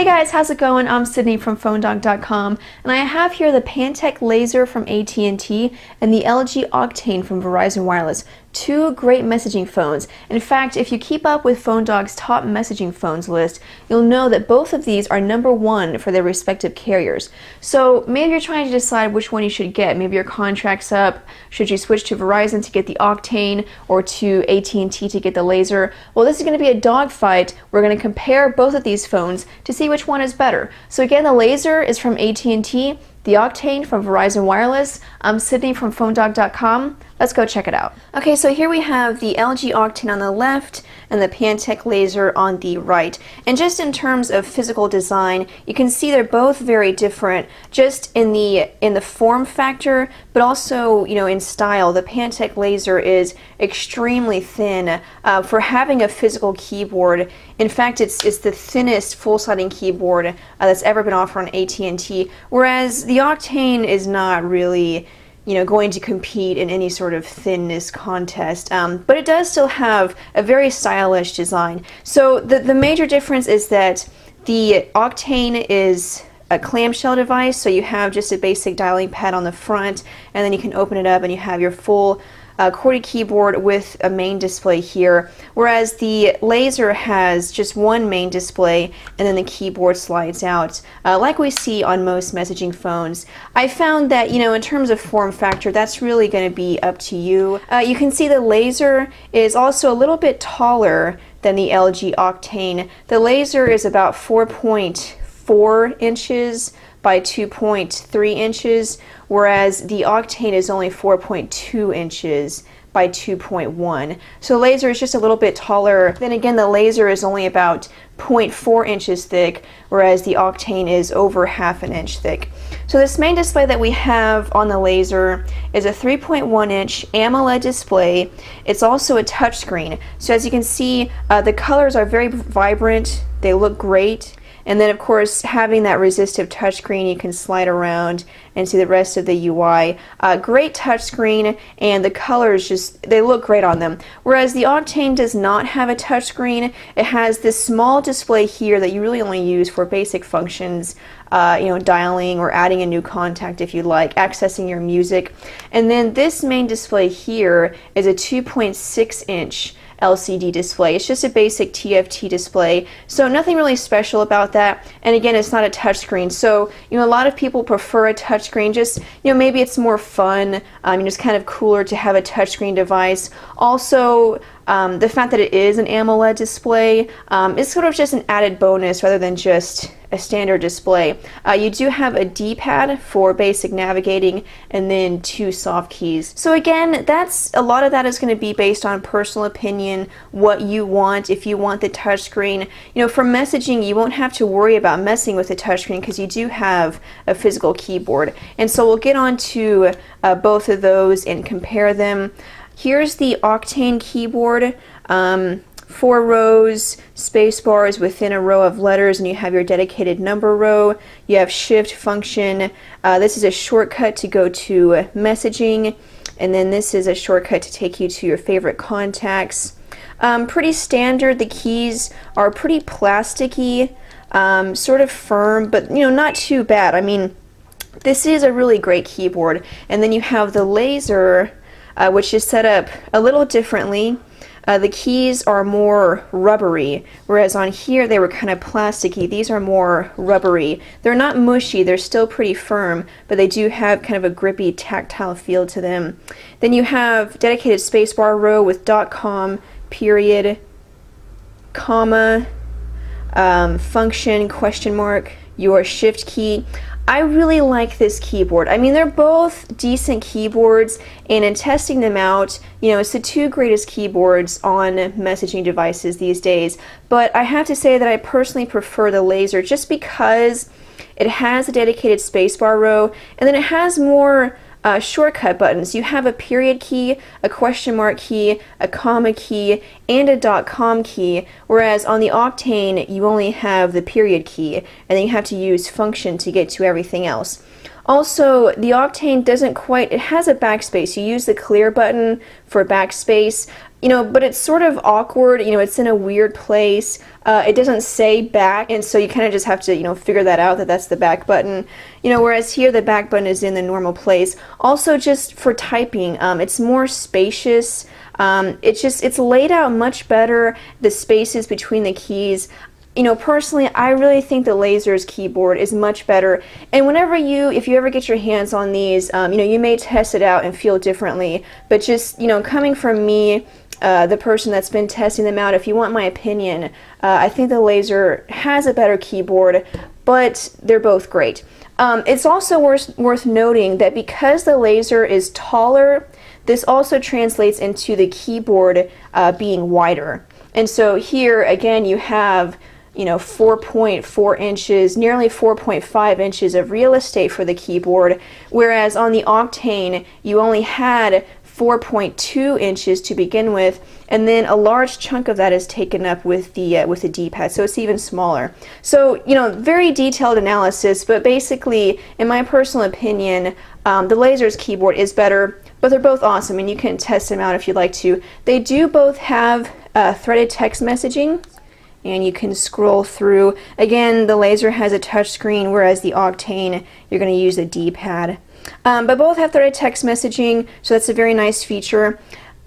Hey guys, how's it going? I'm Sydney from PhoneDog.com, and I have here the Pantech Laser from AT&T and the LG Octane from Verizon Wireless. Two great messaging phones. In fact, if you keep up with PhoneDog's top messaging phones list, you'll know that both of these are #1 for their respective carriers. So maybe you're trying to decide which one you should get. Maybe your contract's up. Should you switch to Verizon to get the Octane or to AT&T to get the Laser? Well, this is going to be a dogfight. We're going to compare both of these phones to see which one is better. So again, the Laser is from AT&T, the Octane from Verizon Wireless. I'm Sydney from PhoneDog.com. Let's go check it out. Okay, so here we have the LG Octane on the left and the Pantech Laser on the right. And just in terms of physical design, you can see they're both very different, just in the form factor, but also, you know, in style. The Pantech Laser is extremely thin for having a physical keyboard. In fact, it's the thinnest full-sided keyboard that's ever been offered on AT&T, whereas the Octane is not really, you know, going to compete in any sort of thinness contest, but it does still have a very stylish design. So the major difference is that the Octane is a clamshell device, so you have just a basic dialing pad on the front, and then you can open it up and you have your full QWERTY keyboard with a main display here, whereas the Laser has just one main display and then the keyboard slides out like we see on most messaging phones. I found that, you know, in terms of form factor, that's really going to be up to you. You can see the Laser is also a little bit taller than the LG Octane. The Laser is about 4.4 inches by 2.3 inches, whereas the Octane is only 4.2 inches by 2.1. So Laser is just a little bit taller. Then again, the Laser is only about 0.4 inches thick, whereas the Octane is over ½ an inch thick. So this main display that we have on the Laser is a 3.1-inch AMOLED display. It's also a touchscreen. So as you can see, the colors are very vibrant. They look great. And then, of course, having that resistive touchscreen, you can slide around and see the rest of the UI. Great touchscreen, and the colors just, they look great on them. Whereas the Octane does not have a touchscreen. It has this small display here that you really only use for basic functions, you know, dialing or adding a new contact if you like, accessing your music. And then this main display here is a 2.6-inch LCD display. It's just a basic TFT display, so nothing really special about that. And again, it's not a touchscreen, so, you know, a lot of people prefer a touchscreen. Just, you know, maybe it's more fun, just kind of cooler to have a touchscreen device. Also, the fact that it is an AMOLED display is sort of just an added bonus rather than just a standard display. You do have a D-pad for basic navigating and then 2 soft keys. So again, a lot of that is going to be based on personal opinion, what you want. If you want the touchscreen, you know, for messaging, you won't have to worry about messing with the touchscreen because you do have a physical keyboard. And so we'll get on to both of those and compare them. Here's the Octane keyboard. 4 rows, space bars within a row of letters, and you have your dedicated number row. You have shift function. This is a shortcut to go to messaging, and then this is a shortcut to take you to your favorite contacts. Pretty standard. The keys are pretty plasticky, sort of firm, but, you know, not too bad. I mean, this is a really great keyboard. And then you have the Laser, which is set up a little differently. The keys are more rubbery, whereas on here they were kind of plasticky. These are more rubbery. They're not mushy, they're still pretty firm, but they do have kind of a grippy, tactile feel to them. Then you have dedicated spacebar row with .com, period, comma, function, question mark, your shift key. I really like this keyboard. I mean, they're both decent keyboards, and in testing them out, you know, it's the 2 greatest keyboards on messaging devices these days. But I have to say that I personally prefer the Laser just because it has a dedicated spacebar row, and then it has more shortcut buttons. You have a period key, a question mark key, a comma key, and a .com key, whereas on the Octane you only have the period key, and then you have to use function to get to everything else. Also, the Octane doesn't quite, it has a backspace. You use the clear button for backspace, but it's sort of awkward, it's in a weird place. It doesn't say back, and so you kind of just have to, figure that out, that that's the back button. Whereas here the back button is in the normal place. Also, just for typing, it's more spacious. It's laid out much better, the spaces between the keys. Personally, I really think the Laser's keyboard is much better. And if you ever get your hands on these, you may test it out and feel differently. But just, coming from me, the person that's been testing them out, if you want my opinion, I think the Laser has a better keyboard, but they're both great. It's also worth noting that because the Laser is taller, this also translates into the keyboard being wider. And so here, again, you have 4.4 inches, nearly 4.5 inches of real estate for the keyboard, whereas on the Octane, you only had 4.2 inches to begin with, and then a large chunk of that is taken up with the D-pad, so it's even smaller. So, very detailed analysis, but basically, in my personal opinion, the Laser's keyboard is better, but they're both awesome, and you can test them out if you'd like to. They do both have threaded text messaging, and you can scroll through. Again, the Laser has a touch screen, whereas the Octane, you're going to use a D-pad. But both have threaded text messaging, so that's a very nice feature.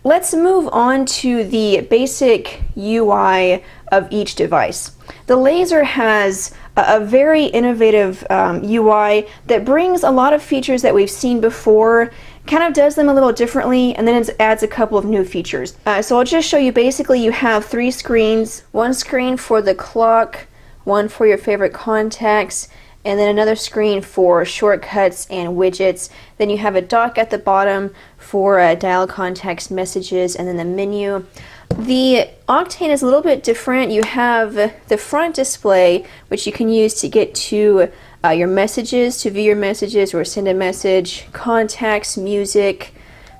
Let's move on to the basic UI of each device. The Laser has a very innovative UI that brings a lot of features that we've seen before, kind of does them a little differently, and then it adds a couple of new features. So I'll just show you. Basically, you have 3 screens, one screen for the clock, one for your favorite contacts, and then another screen for shortcuts and widgets. Then you have a dock at the bottom for dial contacts, messages, and then the menu. The Octane is a little bit different. You have the front display, which you can use to get to your messages, to view your messages or send a message, contacts, music,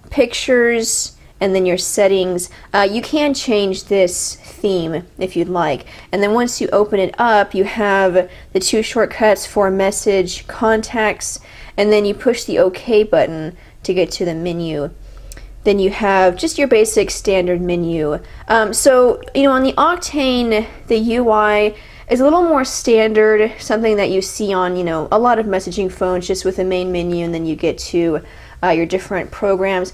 pictures, and then your settings. You can change this theme if you'd like. And then once you open it up, you have the 2 shortcuts for message, contacts, and then you push the OK button to get to the menu. Then you have just your basic standard menu. So, on the Octane, the UI is a little more standard, something that you see on, a lot of messaging phones, just with the main menu, and then you get to your different programs.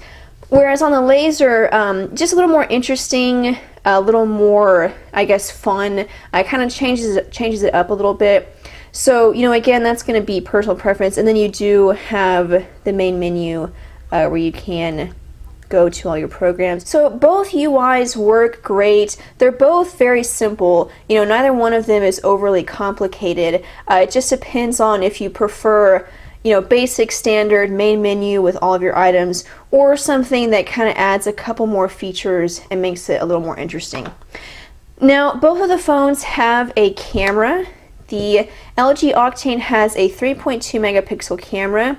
Whereas on the Laser, just a little more interesting, a little more, I guess, fun. Kind of changes it up a little bit. So, again, that's going to be personal preference. And then you do have the main menu where you can go to all your programs. So both UIs work great. They're both very simple. Neither one of them is overly complicated. It just depends on if you prefer basic standard main menu with all of your items, or something that kind of adds a couple more features and makes it a little more interesting. Now, both of the phones have a camera. The LG Octane has a 3.2 megapixel camera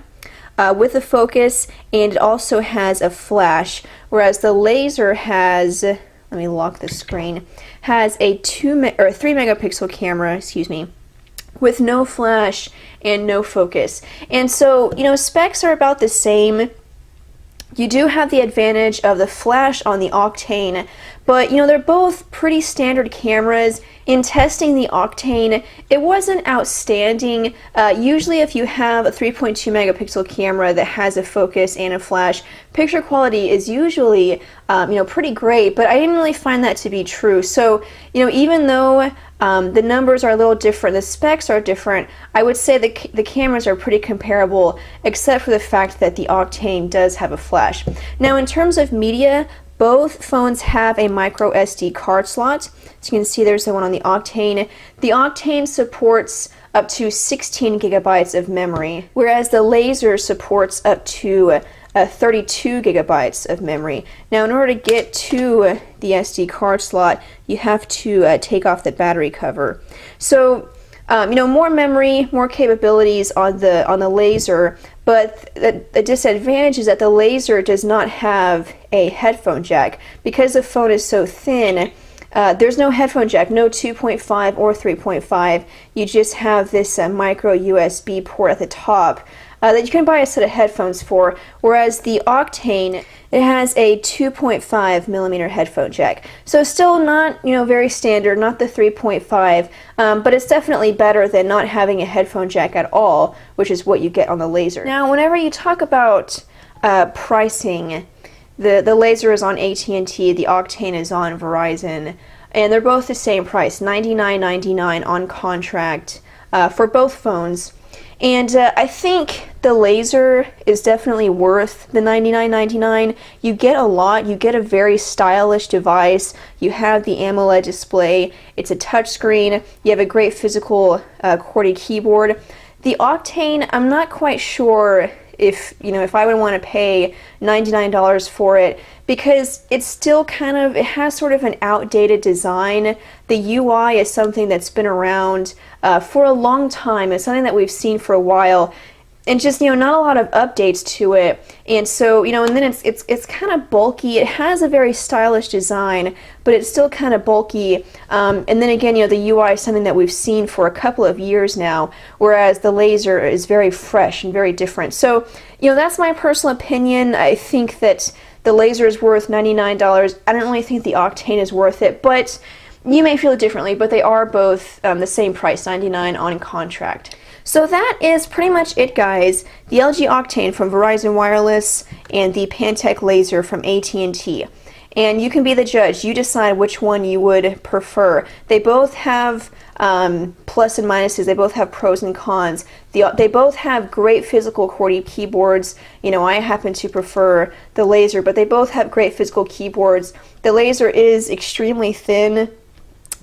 with a focus, and it also has a flash, whereas the Laser has, let me lock the screen, has a 3 megapixel camera, excuse me, with no flash and no focus. And so, specs are about the same. You do have the advantage of the flash on the Octane, but they're both pretty standard cameras. In testing the Octane, it wasn't outstanding. Usually if you have a 3.2 megapixel camera that has a focus and a flash, picture quality is usually pretty great, but I didn't really find that to be true. So, even though the numbers are a little different, the specs are different, I would say the cameras are pretty comparable, except for the fact that the Octane does have a flash. Now, in terms of media, both phones have a micro SD card slot. So you can see there's the one on the Octane. The Octane supports up to 16 gigabytes of memory, whereas the Laser supports up to 32 gigabytes of memory. Now, in order to get to the SD card slot, you have to take off the battery cover. So, more memory, more capabilities on the Laser, but the disadvantage is that the Laser does not have a headphone jack. Because the phone is so thin, there's no headphone jack, no 2.5 or 3.5. You just have this micro USB port at the top that you can buy a set of headphones for, whereas the Octane, it has a 2.5 millimeter headphone jack. So still not, very standard, not the 3.5, but it's definitely better than not having a headphone jack at all, which is what you get on the Laser. Now, whenever you talk about pricing, the Laser is on AT&T, the Octane is on Verizon, and they're both the same price, $99.99 on contract for both phones. And I think the Laser is definitely worth the $99.99. You get a lot. You get a very stylish device. You have the AMOLED display. It's a touchscreen. You have a great physical QWERTY keyboard. The Octane, I'm not quite sure if I would want to pay $99 for it, because it's still it has sort of an outdated design. The UI is something that's been around for a long time. It's something that we've seen for a while, and just not a lot of updates to it. And so and then it's kind of bulky. It has a very stylish design, but it's still kind of bulky. And then again, the UI is something that we've seen for a couple of years now, whereas the Laser is very fresh and very different. So that's my personal opinion. I think that the Laser is worth $99. I don't really think the Octane is worth it, but you may feel it differently. But they are both the same price, $99 on contract. So that is pretty much it, guys. The LG Octane from Verizon Wireless and the Pantech Laser from AT&T. And you can be the judge. You decide which one you would prefer. They both have plus and minuses. They both have pros and cons. They both have great physical QWERTY keyboards. I happen to prefer the Laser, but they both have great physical keyboards. The Laser is extremely thin,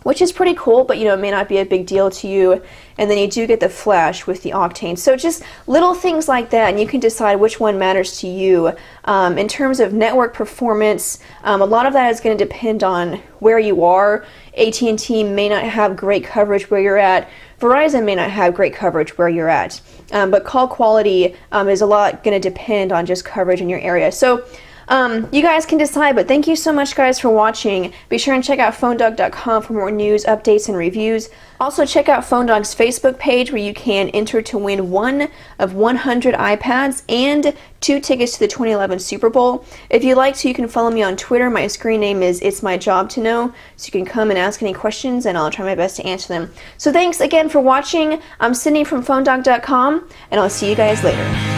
which is pretty cool, but it may not be a big deal to you. And then you do get the flash with the Octane. So just little things like that, and you can decide which one matters to you. In terms of network performance, a lot of that is going to depend on where you are. AT&T may not have great coverage where you're at. Verizon may not have great coverage where you're at. But call quality is a lot going to depend on just coverage in your area. So you guys can decide, but thank you so much, guys, for watching. Be sure and check out PhoneDog.com for more news, updates, and reviews. Also, check out PhoneDog's Facebook page, where you can enter to win one of 100 iPads and 2 tickets to the 2011 Super Bowl. If you'd like to, you can follow me on Twitter. My screen name is It's My Job to Know, so you can come and ask any questions, and I'll try my best to answer them. So thanks again for watching. I'm Sydney from PhoneDog.com, and I'll see you guys later.